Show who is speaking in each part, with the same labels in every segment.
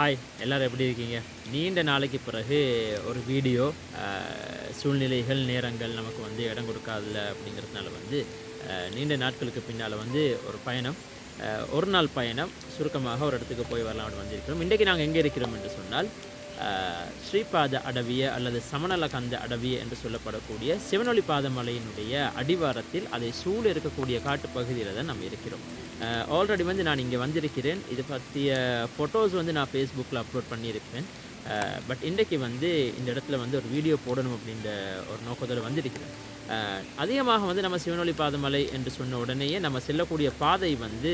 Speaker 1: Hi எல்லோரும் எப்படி இருக்கீங்க? நீண்ட நாளைக்கு பிறகு ஒரு வீடியோ சூழ்நிலைகள், நேரங்கள் நமக்கு வந்து இடம் கொடுக்காதில்ல அப்படிங்கிறதுனால வந்து நீண்ட நாட்களுக்கு பின்னால் வந்து ஒரு பயணம், ஒரு நாள் பயணம் சுருக்கமாக ஒரு இடத்துக்கு போய் வரலாம் அப்படின்னு வந்திருக்கிறோம். இன்றைக்கு நாங்கள் எங்கே இருக்கிறோம் என்று சொன்னால் ஸ்ரீபாத அடவிய அல்லது சமநலகந்த அடவிய என்று சொல்லப்படக்கூடிய சிவனொளிபாத மலையினுடைய அடிவாரத்தில் அதை சூழ இருக்கக்கூடிய காட்டுப்பகுதியில் தான் நம்ம இருக்கிறோம். ஆல்ரெடி வந்து நான் இங்கே வந்திருக்கிறேன். இது பற்றிய ஃபோட்டோஸ் வந்து நான் ஃபேஸ்புக்கில் அப்லோட் பண்ணியிருப்பேன். பட் இன்றைக்கு வந்து இந்த இடத்துல வந்து ஒரு வீடியோ போடணும் அப்படின்ற ஒரு நோக்கத்தோடு வந்திருக்கிறேன். அதிகமாக வந்து நம்ம சிவனொளிபாத மலை என்று சொன்ன உடனேயே நம்ம செல்லக்கூடிய பாதை வந்து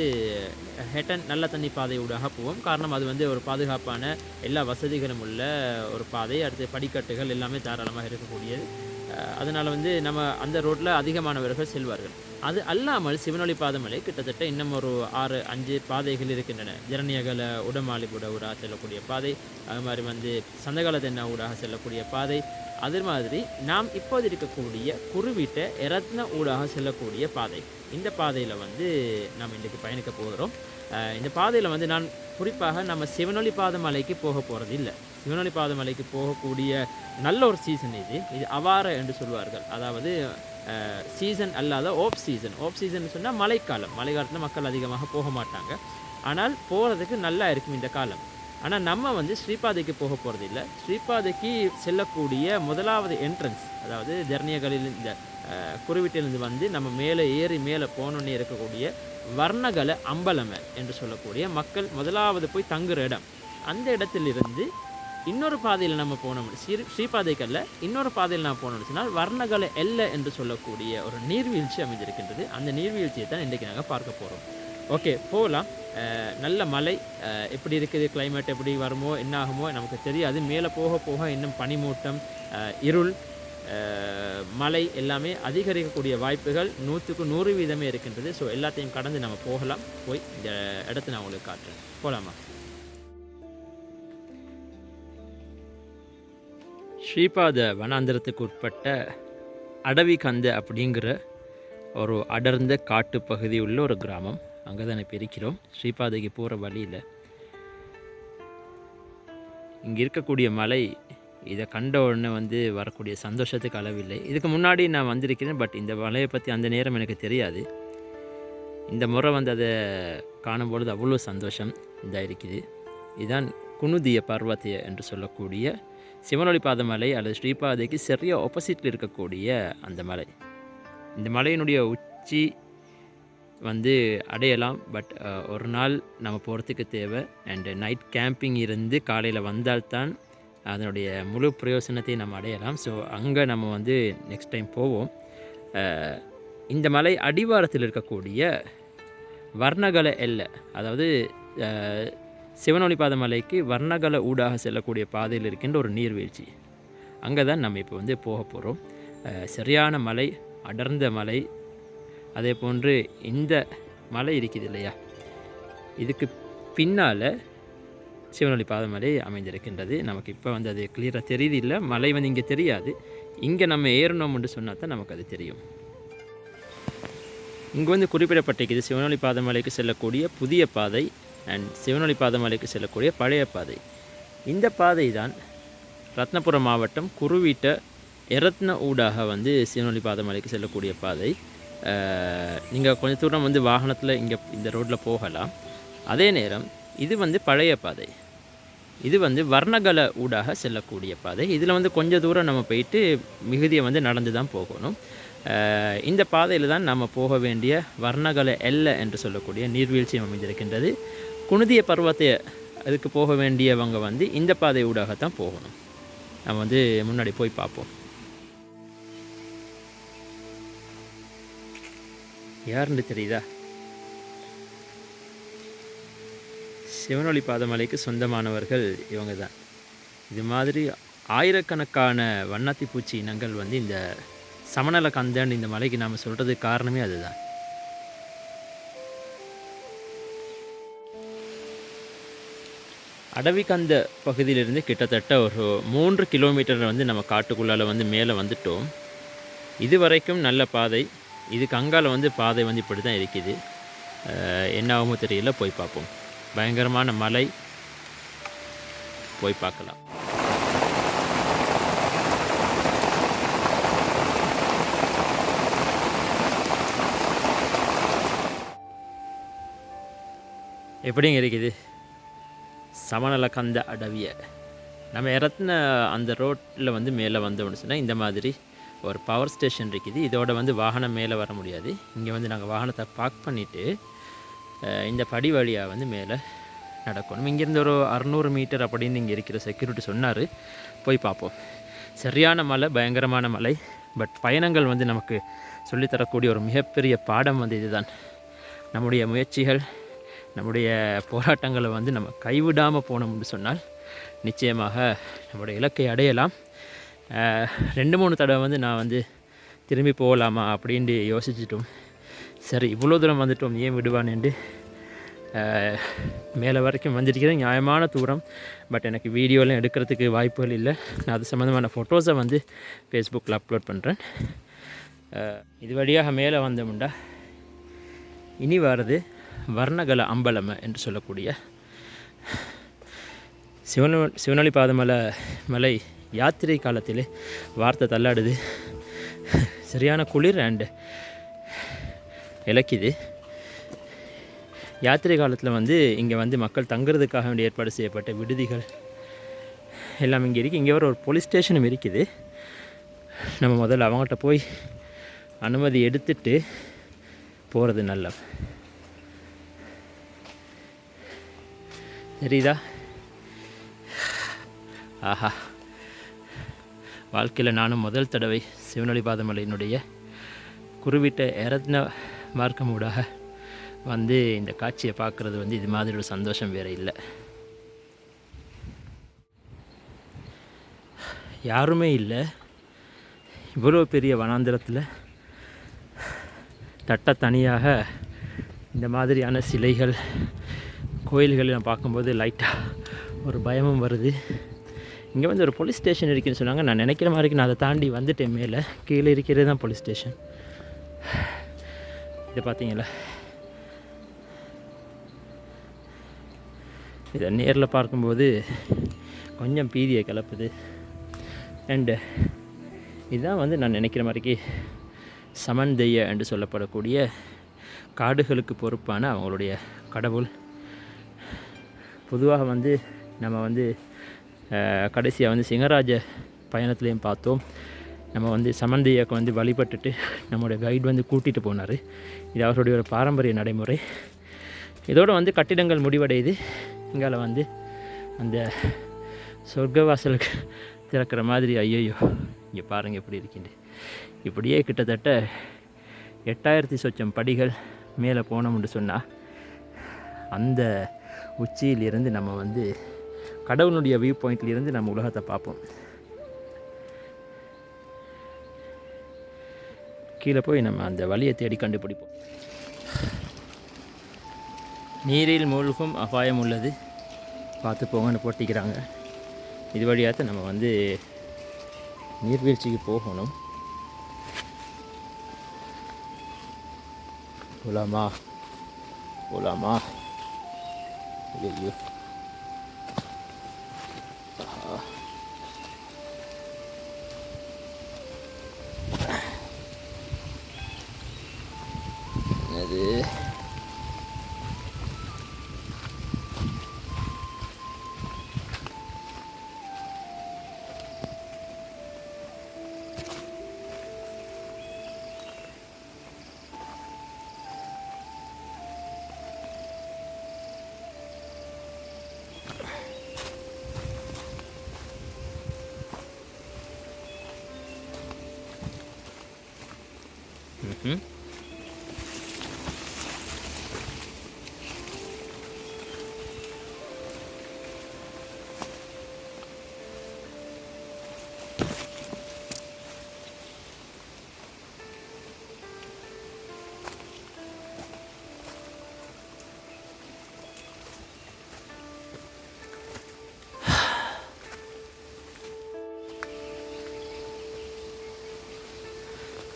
Speaker 1: ஹெட்டன் நல்ல தண்ணி பாதை ஊடாக போவோம். காரணம் அது வந்து ஒரு பாதுகாப்பான எல்லா வசதிகளும் உள்ள ஒரு பாதை. அடுத்து படிக்கட்டுகள் எல்லாமே தாராளமாக இருக்கக்கூடியது. அதனால் வந்து நம்ம அந்த ரோட்டில் அதிகமானவர்கள் செல்வார்கள். அது அல்லாமல் சிவனொளிபாத மலை கிட்டத்தட்ட இன்னும் ஒரு 6-5 பாதைகள் இருக்கின்றன. ஜரணியகல உடமாலிபுட ஊடாக செல்லக்கூடிய பாதை, அது மாதிரி வந்து சந்தகால தென்ன ஊடாக செல்லக்கூடிய பாதை, அது மாதிரி நாம் இப்போது இருக்கக்கூடிய குருவிட்ட எரத்ன ஊடாக செல்லக்கூடிய பாதை. இந்த பாதையில் வந்து நாம் இன்றைக்கு பயணிக்க போகிறோம். இந்த பாதையில் வந்து நான் குறிப்பாக நம்ம சிவனொளிபாத மலைக்கு போக போகிறது இல்லை. சிவனொளிபாத மலைக்கு போகக்கூடிய நல்ல ஒரு சீசன் இது அவார என்று சொல்வார்கள். அதாவது சீசன் அல்லாத ஓப் சீசன் சொன்னால் மழைக்காலத்தில் மக்கள் அதிகமாக போக மாட்டாங்க. ஆனால் போகிறதுக்கு நல்லா இருக்கும் இந்த காலம். ஆனால் நம்ம வந்து ஸ்ரீபாதைக்கு போக போகிறது இல்லை. ஸ்ரீபாதைக்கு செல்லக்கூடிய முதலாவது என்ட்ரன்ஸ், அதாவது ஜர்னியகளில் இந்த குருவிட்டிலிருந்து வந்து நம்ம மேலே போனோன்னே இருக்கக்கூடிய வர்ணகல அம்பலமை என்று சொல்லக்கூடிய மக்கள் முதலாவது போய் தங்குற இடம். அந்த இடத்திலிருந்து இன்னொரு பாதையில் நம்ம போனோம், ஸ்ரீபாதைக்கல்ல இன்னொரு பாதையில் நான் போனோம்னு சொன்னால் வர்ணகல எல்லை என்று சொல்லக்கூடிய ஒரு நீர்வீழ்ச்சி அமைந்திருக்கின்றது. அந்த நீர்வீழ்ச்சியை தான் இன்றைக்கு நாங்கள் பார்க்க போகிறோம். ஓகே, போகலாம். நல்ல மழை, எப்படி இருக்குது, கிளைமேட் எப்படி வருமோ என்ன ஆகுமோ நமக்கு தெரியாது. மேலே போக போக இன்னும் பனிமூட்டம், இருள், மழை எல்லாமே அதிகரிக்கக்கூடிய வாய்ப்புகள் 100க்கு 100% இருக்கின்றது. ஸோ எல்லாத்தையும் கடந்து நம்ம போகலாம். போய் இந்த இடத்த நான் உங்களுக்கு காட்டுறேன். போகலாமா? ஸ்ரீபாத வனாந்திரத்துக்கு உட்பட்ட அடவிகந்த அப்படிங்கிற ஒரு அடர்ந்த காட்டு பகுதி உள்ள ஒரு கிராமம். அங்கே தான் இப்போ இருக்கிறோம். ஸ்ரீபாதைக்கு போகிற வழியில் இங்கே இருக்கக்கூடிய மலை, இதை கண்ட உடனே வந்து வரக்கூடிய சந்தோஷத்துக்கு அளவில்லை. இதுக்கு முன்னாடி நான் வந்திருக்கிறேன், பட் இந்த மலையை பற்றி அந்த நேரம் எனக்கு தெரியாது. இந்த முறை வந்து அதை காணும்பொழுது அவ்வளோ சந்தோஷம் இதாக இருக்குது. இதுதான் குனுதிய பர்வத்திய என்று சொல்லக்கூடிய சிவனொளிபாத மலை அல்லது ஸ்ரீபாதைக்கு சரியா ஆப்போசிட்டில் இருக்கக்கூடிய அந்த மலை. இந்த மலையினுடைய உச்சி வந்து அடையலாம், பட் ஒரு நாள் நம்ம போகிறதுக்கு தேவை. அண்டு நைட் கேம்பிங் இருந்து காலையில் வந்தால்தான் அதனுடைய முழு பிரயோசனத்தை நம்ம அடையலாம். ஸோ அங்கே நம்ம வந்து நெக்ஸ்ட் டைம் போவோம். இந்த மலை அடிவாரத்தில் இருக்கக்கூடிய வர்ணகல எல்லை, அதாவது சிவனொளிபாத மலைக்கு வர்ணகல ஊடாக செல்லக்கூடிய பாதையில் இருக்கின்ற ஒரு நீர்வீழ்ச்சி. அங்கே தான் நம்ம இப்போ வந்து போக போகிறோம். சரியான மலை, அடர்ந்த மலை. அதே போன்று இந்த மலை இருக்குது இல்லையா, இதுக்கு பின்னால் சிவனொளிபாத மலை அமைந்திருக்கின்றது. நமக்கு இப்போ வந்து அது கிளியராக தெரியுது இல்லை, மலை வந்து இங்கே தெரியாது. இங்கே நம்ம ஏறணும்னு சொன்னால் தான் நமக்கு அது தெரியும். இங்கே வந்து குறிப்பிடப்பட்டிருக்குது சிவனொளிபாத மலைக்கு செல்லக்கூடிய புதிய பாதை அண்ட் சிவனொளிபாத மலைக்கு செல்லக்கூடிய பழைய பாதை. இந்த பாதை தான் ரத்னபுரம் மாவட்டம் குருவிட்ட எரத்ன ஊடாக வந்து சிவனொளிபாத மலைக்கு செல்லக்கூடிய பாதை. நீங்கள் கொஞ்சம் தூரம் வந்து வாகனத்தில் இங்கே இந்த ரோட்டில் போகலாம். அதே நேரம் இது வந்து பழைய பாதை, இது வந்து வர்ணகல ஊடாக செல்லக்கூடிய பாதை. இதில் வந்து கொஞ்சம் தூரம் நம்ம போயிட்டு மிகுதியை வந்து நடந்து தான் போகணும். இந்த பாதையில் தான் நம்ம போக வேண்டிய வர்ணகல எல்லை என்று சொல்லக்கூடிய நீர்வீழ்ச்சி அமைந்திருக்கின்றது. குனுதிய பர்வத்தை அதுக்கு போக வேண்டியவங்க வந்து இந்த பாதை ஊடாகத்தான் போகணும். நம்ம வந்து முன்னாடி போய் பார்ப்போம். யாருன்னு தெரியுதா? சிவனொளிபாத மலைக்கு சொந்தமானவர்கள் இவங்க தான். இது மாதிரி ஆயிரக்கணக்கான வண்ணாத்தி பூச்சி இனங்கள் வந்து இந்த சமநலகந்தன் இந்த மலைக்கு நாம் சொல்கிறதுக்கு காரணமே அதுதான். அடவிகந்த பகுதியிலிருந்து கிட்டத்தட்ட ஒரு 3 கிலோமீட்டர் வந்து நம்ம காட்டுக்குள்ளால் வந்து மேலே வந்துட்டோம். இது வரைக்கும் நல்ல பாதை. இதுக்கு அங்கால வந்து பாதை வந்து இப்படி தான் இருக்குது. என்ன ஆகுமோ தெரியல, போய் பார்ப்போம். பயங்கரமான மலை, போய் பார்க்கலாம். எப்படிங்க இருக்குது சமநலக்கந்த அடவிய நம்ம இறத்துன அந்த ரோட்டில் வந்து மேலே வந்தோம்னு சொன்னால் இந்த மாதிரி ஒரு பவர் ஸ்டேஷன் இருக்குது. இதோட வந்து வாகனம் மேலே வர முடியாது. இங்கே வந்து நாங்கள் வாகனத்தை பார்க் பண்ணிவிட்டு இந்த படி வழியாக வந்து மேலே நடக்கணும். இங்கேருந்து ஒரு 600 மீட்டர் அப்படின்னு இங்கே இருக்கிற செக்யூரிட்டி சொன்னார். போய் பார்ப்போம். சரியான மலை, பயங்கரமான மலை. பட் பயணங்கள் வந்து நமக்கு சொல்லித்தரக்கூடிய ஒரு மிகப்பெரிய பாடம் வந்து இதுதான். நம்முடைய முயற்சிகள், நம்முடைய போராட்டங்களை வந்து நம்ம கைவிடாமல் போனோம்னு சொன்னால் நிச்சயமாக நம்முடைய இலக்கை அடையலாம். 2-3 தடவை வந்து நான் வந்து திரும்பி போகலாமா அப்படின்ட்டு யோசிச்சிட்டோம். சரி, இவ்வளோ தூரம் வந்துட்டோம், ஏன் விடுவானேன்ட்டு மேலே வரைக்கும் வந்துருக்கிறேன். நியாயமான தூரம். பட் எனக்கு வீடியோலாம் எடுக்கிறதுக்கு வாய்ப்புகள் இல்லை. நான் அது சம்மந்தமான ஃபோட்டோஸை வந்து ஃபேஸ்புக்கில் அப்லோட் பண்ணுறேன். இது வழியாக மேலே வந்தோம்டா இனி வர்றது வர்ணகல அம்பலம என்று சொல்லக்கூடிய சிவனொளிபாத மலை யாத்திரை காலத்திலே வார்த்தை தள்ளாடுது. சரியான குளிர் அண்டு இலக்கிது. யாத்திரை காலத்தில் வந்து இங்கே வந்து மக்கள் தங்குறதுக்காக வேண்டிய ஏற்பாடு செய்யப்பட்ட விடுதிகள் எல்லாம் இங்கே இருக்குது. இங்கே ஒரு போலீஸ் ஸ்டேஷனும் இருக்குது. நம்ம முதல்ல அவங்கள்ட்ட போய் அனுமதி எடுத்துட்டு போகிறது நல்ல. தெரியுதா? ஆஹா, வாழ்க்கையில் நானும் முதல் தடவை சிவனொளிபாத மலையினுடைய குருவிட்ட இறத்தின மார்க்கமூடாக வந்து இந்த காட்சியை பார்க்குறது வந்து இது மாதிரி ஒரு சந்தோஷம் வேறு இல்லை. யாருமே இல்லை. இவ்வளோ பெரிய வனாந்திரத்தில் தனியாக இந்த மாதிரியான சிலைகள், கோயில்களை நான் பார்க்கும்போது லைட்டாக ஒரு பயமும் வருது. இங்கே வந்து ஒரு போலீஸ் ஸ்டேஷன் இருக்குதுன்னு சொன்னாங்க. நான் நினைக்கிற மாதிரி நான் அதை தாண்டி வந்துட்டேன். மேலே கீழே இருக்கிறது தான் போலீஸ் ஸ்டேஷன். இதை பார்த்தீங்களா? இதை நேரில் பார்க்கும்போது கொஞ்சம் பீதியை கிளப்புது. அண்டு இதுதான் வந்து நான் நினைக்கிற மாதிரிக்கு சமன்தெய்ய என்று சொல்லப்படக்கூடிய காடுகளுக்கு பொறுப்பான அவங்களுடைய கடவுள். பொதுவாக வந்து நம்ம வந்து கடைசியாக வந்து சிங்கராஜ பயணத்துலேயும் பார்த்தோம். நம்ம வந்து சமந்தையாக்கு வந்து வழிபட்டுட்டு நம்மளுடைய கைடு வந்து கூட்டிகிட்டு போனார். இது அவருடைய ஒரு பாரம்பரிய நடைமுறை. இதோடு வந்து கட்டிடங்கள் முடிவடையுது. இங்கால வந்து அந்த சொர்க்கவாசலுக்கு திறக்கிற மாதிரி. ஐயோ, இங்கே பாருங்கள் எப்படி இருக்கின்ற. இப்படியே கிட்டத்தட்ட 8000 சொச்சம் படிகள் மேலே போனோம்னு சொன்னால் அந்த உச்சியிலிருந்து நம்ம வந்து கடவுளுடைய வியூ பாயிண்ட்லேருந்து நம்ம உலகத்தை பார்ப்போம். கீழே போய் நம்ம அந்த வழியை தேடி கண்டுபிடிப்போம். நீரில் மூழ்கும் அபாயம் உள்ளது, பார்த்து போங்கன்னு போட்டிக்கிறாங்க. இது வழியாக நம்ம வந்து நீர்வீழ்ச்சிக்கு போகணும். போலாமா? ஐயோ, அது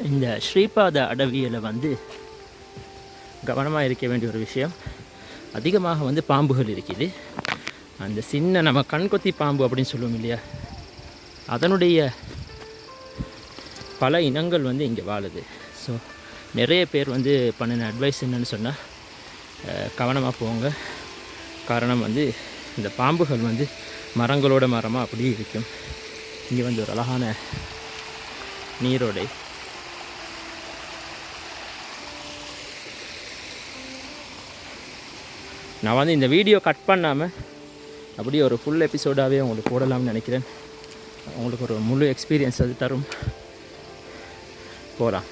Speaker 1: இந்த ஸ்ரீபாத அடவியில் வந்து கவனமாக இருக்க வேண்டிய ஒரு விஷயம், அதிகமாக வந்து பாம்புகள் இருக்குது. அந்த சின்ன நம்ம கண்கொத்தி பாம்பு அப்படின்னு சொல்லுவோம் இல்லையா, அதனுடைய பல இனங்கள் வந்து இங்கே வாழுது. ஸோ நிறைய பேர் வந்து பண்ணின அட்வைஸ் என்னென்னு சொன்னால், கவனமாக போங்க. காரணம் வந்து இந்த பாம்புகள் வந்து மரங்களோட மரமாக அப்படியே இருக்கும். இங்கே வந்து ஒரு அழகான நீரோடை. நான் வந்து இந்த வீடியோ கட் பண்ணாமல் அப்படியே ஒரு ஃபுல் எபிசோடாகவே உங்களுக்கு போடலாம்னு நினைக்கிறேன். உங்களுக்கு ஒரு முழு எக்ஸ்பீரியன்ஸ் அது தரும். போகலாம்.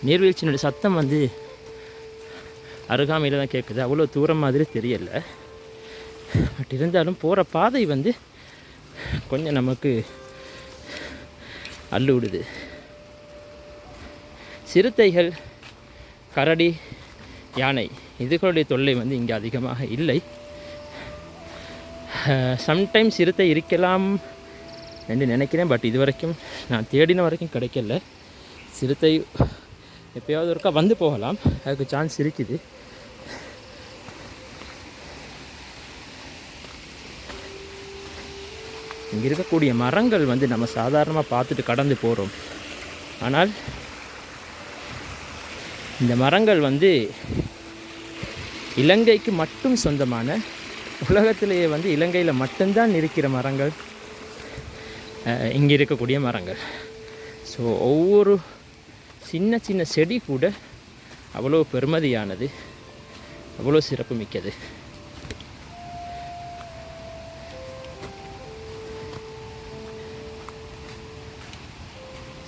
Speaker 1: நீர்வீழ்ச்சியினுடைய சத்தம் வந்து அருகாமையில் தான் கேட்குது. அவ்வளோ தூரம் மாதிரி தெரியலை. பட் இருந்தாலும் போகிற பாதை வந்து கொஞ்சம் நமக்கு அள்ளு விடுது. சிறுத்தைகள், கரடி, யானை இதுகளுடைய தொல்லை வந்து இங்கே அதிகமாக இல்லை. சம்டைம்ஸ் சிறுத்தை இருக்கலாம் என்று நினைக்கிறேன். பட் இது வரைக்கும் நான் தேடின வரைக்கும் கிடைக்கல. சிறுத்தை எப்போயாவது ஒருக்கா வந்து போகலாம், அதுக்கு சான்ஸ் இருக்குது. இங்கே இருக்கக்கூடிய மரங்கள் வந்து நம்ம சாதாரணமாக பார்த்துட்டு கடந்து போகிறோம். ஆனால் இந்த மரங்கள் வந்து இலங்கைக்கு மட்டும் சொந்தமான, உலகத்திலேயே வந்து இலங்கையில் மட்டும்தான் இருக்கிற மரங்கள் இங்கே இருக்கக்கூடிய மரங்கள். ஸோ ஒவ்வொரு சின்ன சின்ன செடி கூட அவ்வளோ பெருமதியானது, அவ்வளோ சிறப்பு மிக்கது.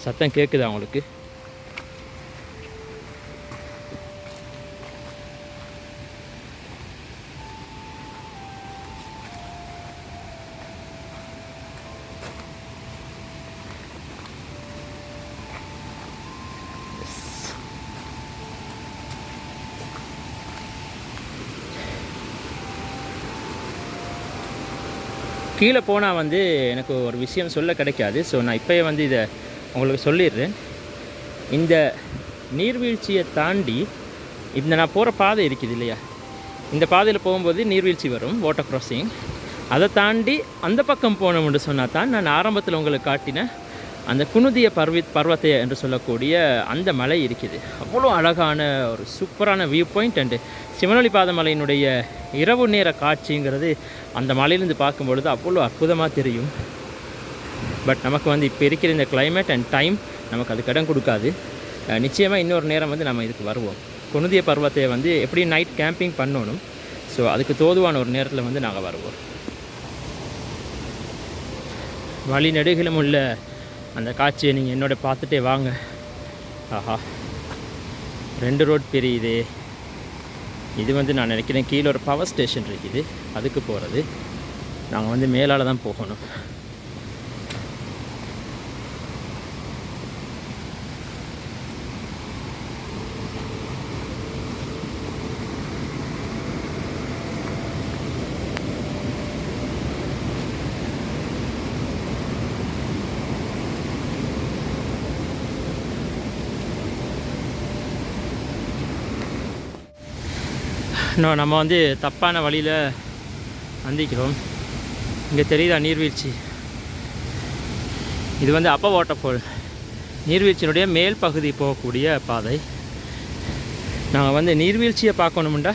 Speaker 1: சத்தம் கேட்குதா உங்களுக்கு? கீழே போனால் வந்து எனக்கு ஒரு விஷயம் சொல்ல கிடைக்காது. ஸோ நான் இப்போயே வந்து இதை உங்களுக்கு சொல்லிடுறேன். இந்த நீர்வீழ்ச்சியை தாண்டி இந்த நான் போகிற பாதை இருக்குது இல்லையா, இந்த பாதையில் போகும்போது நீர்வீழ்ச்சி வரும், வாட்டர் க்ராசிங். அதை தாண்டி அந்த பக்கம் போனோம்னு சொன்னால் தான் நான் ஆரம்பத்தில் உங்களுக்கு காட்டின அந்த குனுதிய பர்வத்தை என்று சொல்லக்கூடிய அந்த மலை இருக்குது. அவ்வளோ அழகான ஒரு சூப்பரான வியூ பாயிண்ட். அண்டு சிவனொளிபாத மலையினுடைய இரவு நேர காட்சிங்கிறது அந்த மலையிலேருந்து பார்க்கும்பொழுது அவ்வளோ அற்புதமாக தெரியும். பட் நமக்கு வந்து இப்போ இருக்கிற இந்த கிளைமேட் அண்ட் டைம் நமக்கு அதுக்கு இடம் கொடுக்காது. நிச்சயமாக இன்னொரு நேரம் வந்து நம்ம இதுக்கு வருவோம். குனுதிய பர்வத்தை வந்து எப்படி நைட் கேம்பிங் பண்ணணும். ஸோ அதுக்கு தோதுவான ஒரு நேரத்தில் வந்து நாங்கள் வருவோம். வழி நெடுகிலும் உள்ள அந்த காட்சியை நீங்கள் என்னோட பார்த்துட்டே வாங்க. ஆஹா, 2 ரோட் பிரியுது. இது வந்து நான் நினைக்கிறேன் கீழே ஒரு பவர் ஸ்டேஷன் இருக்குது, அதுக்கு போகிறது. நாங்கள் வந்து மேலால் தான் போகணும். இன்னும் நம்ம வந்து தப்பான வழியில் வந்திக்கிறோம். இங்கே தெரியுதா நீர்வீழ்ச்சி? இது வந்து அப்பர் வாட்டர்ஃபால், நீர்வீழ்ச்சியினுடைய மேல் பகுதி போகக்கூடிய பாதை. நாங்கள் வந்து நீர்வீழ்ச்சியை பார்க்கணுமுண்டா,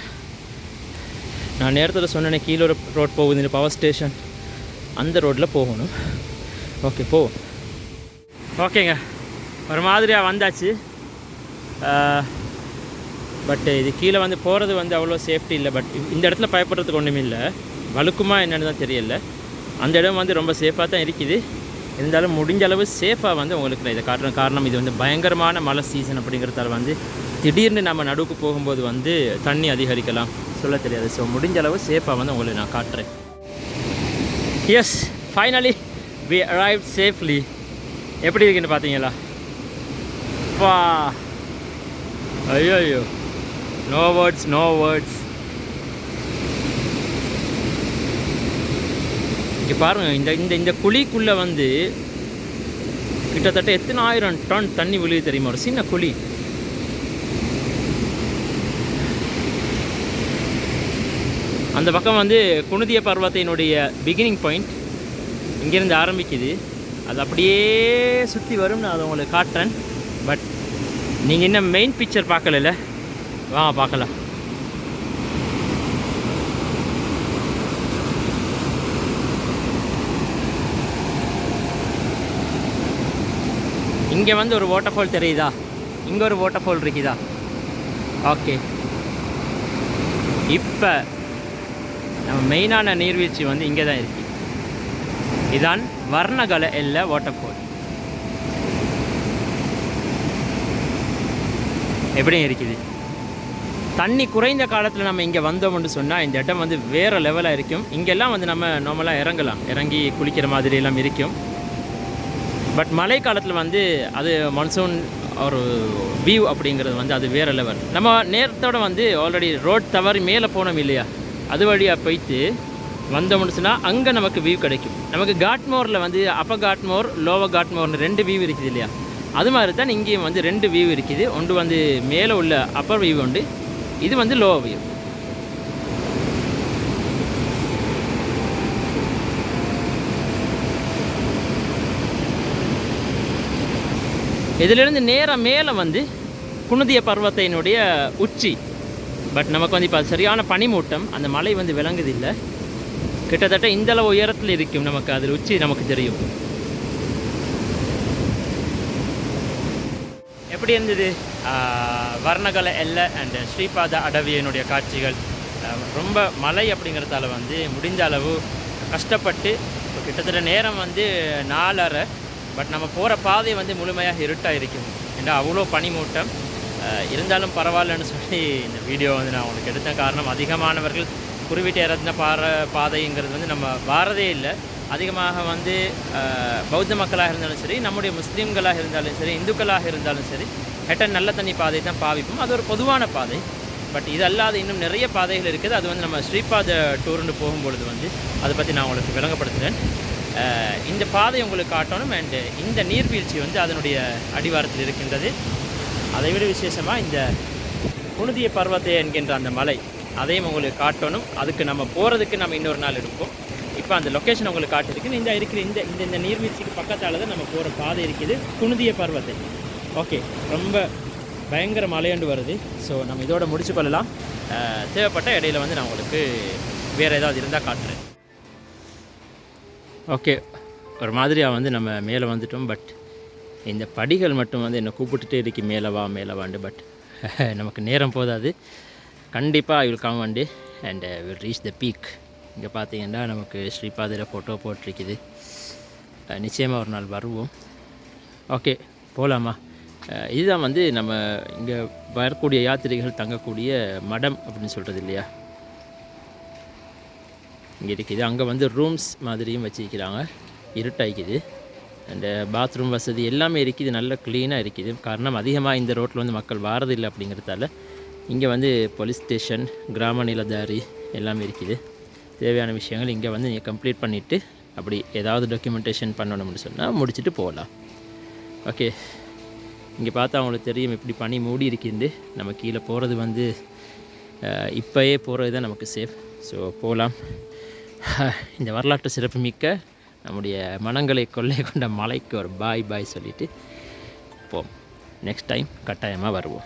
Speaker 1: நான் நேரத்தில் சொன்னேன் கீழே ஒரு ரோட் போகுது, இந்த பவர் ஸ்டேஷன், அந்த ரோட்டில் போகணும். ஓகே, போ. ஓகேங்க, ஒரு மாதிரியாக வந்தாச்சு. பட் இது கீழே வந்து போகிறது வந்து அவ்வளோ சேஃப்டி இல்லை. பட் இந்த இடத்துல பயப்படுறதுக்கு ஒன்றுமே இல்லை. வழுக்குமா என்னென்னு தான் தெரியல. அந்த இடம் வந்து ரொம்ப சேஃபாக தான் இருக்குது. இருந்தாலும் முடிஞ்ச அளவு சேஃபாக வந்து உங்களுக்கு நான் இதை காட்டுறேன். காரணம், இது வந்து பயங்கரமான மழை சீசன் அப்படிங்கிறதால வந்து திடீர்னு நம்ம நடுவுக்கு போகும்போது வந்து தண்ணி அதிகரிக்கலாம், சொல்ல தெரியாது. ஸோ முடிஞ்ச அளவு சேஃபாக வந்து உங்களுக்கு நான் காட்டுறேன். Yes, finally we arrived safely. எப்படி இருக்குன்னு பார்த்தீங்களா? வா, ஐயோ, நோ வேர்ட்ஸ். இங்கே பாருங்கள், இந்த இந்த குழிக்குள்ளே வந்து கிட்டத்தட்ட எத்தனை ஆயிரம் டன் தண்ணி விழுது தெரியுமா? ஒரு சின்ன குழி. அந்த பக்கம் வந்து குனுதிய பர்வத்தினுடைய பிகினிங் பாயிண்ட் இங்கேருந்து ஆரம்பிக்குது. அது அப்படியே சுற்றி வரும். நான் அதை உங்களுக்கு காட்டுறேன். பட் நீங்கள் இன்னும் மெயின் பிக்சர் பார்க்கல, வாங்க பார்க்கலாம். இங்கே வந்து ஒரு வாட்டர்ஃபால் தெரியுதா? இங்கே ஒரு வாட்டர்ஃபால் இருக்குதா? ஓகே, இப்போ நம்ம மெயினான நீர்வீழ்ச்சி வந்து இங்கே தான் இருக்குது. இதான் வர்ணகல எல்ல வாட்டர்ஃபால். எப்படி இருக்குது? தண்ணி குறைந்த காலத்தில் நம்ம இங்கே வந்தோம்னு சொன்னால் இந்த இடம் வந்து வேறு லெவலாக இருக்கும். இங்கெல்லாம் வந்து நம்ம நார்மலாக இறங்கலாம், இறங்கி குளிக்கிற மாதிரி எல்லாம் இருக்கும். பட் மழை காலத்தில் வந்து அது மான்சூன் ஒரு வியூ அப்படிங்கிறது வந்து அது வேறு லெவல். நம்ம நேரத்தோடு வந்து ஆல்ரெடி ரோட் தவறி மேலே போனோம் இல்லையா, அது வழியாக போயிட்டு வந்தோம்னு சொன்னால் அங்கே நமக்கு வியூ கிடைக்கும். நமக்கு காட்மோரில் வந்து அப்பர் காட்மோர் லோவர் காட்மோர்னு 2 வியூ இருக்குது இல்லையா, அது மாதிரி தான் இங்கேயும் வந்து 2 வியூ இருக்குது. ஒன்று வந்து மேலே உள்ள அப்பர் வியூ உண்டு, இது வந்து லோவர் வியூ. இதிலிருந்து நேராக மேலே வந்து குனுதிய பர்வத்தினுடைய உச்சி. பட் நமக்கு வந்து இப்போ சரியான பனிமூட்டம், அந்த மலை வந்து விளங்குதில்லை. கிட்டத்தட்ட இந்தளவு உயரத்தில் இருக்கும், நமக்கு அதில் உச்சி நமக்கு தெரியும். எப்படி இருந்தது வர்ணகல எல்லை அண்ட் ஸ்ரீபாத அடவியினுடைய காட்சிகள்? ரொம்ப மலை அப்படிங்கிறதால வந்து முடிந்த அளவு கஷ்டப்பட்டு இப்போ கிட்டத்தட்ட நேரம் வந்து 4:30. பட் நம்ம போகிற பாதை வந்து முழுமையாக இருட்டாக இருக்கும், ஏன்னா அவ்வளோ பனிமூட்டம். இருந்தாலும் பரவாயில்லன்னு சொல்லி இந்த வீடியோ வந்து நான் உங்களுக்கு எடுத்த காரணம், அதிகமானவர்கள் குருவிட்டு இறந்த பாதைங்கிறது வந்து நம்ம வாரதே இல்லை. அதிகமாக வந்து பௌத்த மக்களாக இருந்தாலும் சரி, நம்முடைய முஸ்லீம்களாக இருந்தாலும் சரி, இந்துக்களாக இருந்தாலும் சரி, ஹெட்டன் நல்ல தண்ணி பாதை தான் பாவிப்போம். அது ஒரு பொதுவான பாதை. பட் இது அல்லாத இன்னும் நிறைய பாதைகள் இருக்குது. அது வந்து நம்ம ஸ்ரீபாத டூர்னு போகும்பொழுது வந்து அதை பற்றி நான் உங்களுக்கு விளங்கப்படுத்துகிறேன். இந்த பாதை உங்களுக்கு காட்டணும். அண்டு இந்த நீர்வீழ்ச்சி வந்து அதனுடைய அடிவாரத்தில் இருக்கின்றது. அதைவிட விசேஷமாக இந்த குனுதிய பர்வத்தை என்கின்ற அந்த மலை, அதையும் உங்களுக்கு காட்டணும். அதுக்கு நம்ம போகிறதுக்கு நம்ம இன்னொரு நாள் எடுப்போம். இப்போ அந்த லொக்கேஷன் உங்களுக்கு காட்டிருக்கு. இந்த இருக்கிற இந்த நீர்வீழ்ச்சிக்கு பக்கத்தால் தான் நம்ம போகிற பாதை இருக்குது, குனுதிய பர்வத்தை. ஓகே, ரொம்ப பயங்கர மலையாண்டு வருது. ஸோ நம்ம இதோட முடிச்சு கொள்ளலாம். தேவைப்பட்ட இடையில வந்து நான் உங்களுக்கு வேறு ஏதாவது இருந்தால் காட்டுறேன். ஓகே, ஒரு மாதிரியாக வந்து நம்ம மேலே வந்துட்டோம். பட் இந்த படிகள் மட்டும் வந்து என்னை கூப்பிட்டுட்டே இருக்கு, மேலே வாண்டு. பட் நமக்கு நேரம் போதாது. கண்டிப்பாக I will come one day and will reach the peak. இங்கே பார்த்தீங்கன்னா நமக்கு ஸ்ரீபாதையில் ஃபோட்டோ போட்டிருக்குது. நிச்சயமாக ஒரு நாள் வருவோம். ஓகே, போகலாமா? இதுதான் வந்து நம்ம இங்கே வரக்கூடிய யாத்திரைகள் தங்கக்கூடிய மடம் அப்படின்னு சொல்கிறது இல்லையா, இங்கே இருக்குது. அங்கே வந்து ரூம்ஸ் மாதிரியும் வச்சுருக்கிறாங்க, இருட்டாய்க்குது. அண்டு பாத்ரூம் வசதி எல்லாமே இருக்குது, நல்ல க்ளீனாக இருக்குது. காரணம் அதிகமாக இந்த ரோட்டில் வந்து மக்கள் வாரதில்லை அப்படிங்கிறதால இங்கே வந்து போலீஸ் ஸ்டேஷன், கிராம நிலதாரி எல்லாமே இருக்குது. தேவையான விஷயங்கள் இங்கே வந்து நீங்கள் கம்ப்ளீட் பண்ணிவிட்டு அப்படி ஏதாவது டாக்குமெண்டேஷன் பண்ணணும்னு சொன்னால் முடிச்சுட்டு போகலாம். ஓகே, இங்கே பார்த்தா அவங்களுக்கு தெரியும் இப்படி பனி மூடி இருக்குது. நம்ம கீழே போகிறது வந்து இப்போயே போகிறது தான் நமக்கு சேஃப். ஸோ போகலாம். இந்த வரலாற்று சிறப்பு மிக்க நம்முடைய மனங்களை கொள்ளை கொண்ட மலைக்கு ஒரு பாய் சொல்லிவிட்டு போம். நெக்ஸ்ட் டைம் கட்டாயமாக வருவோம்.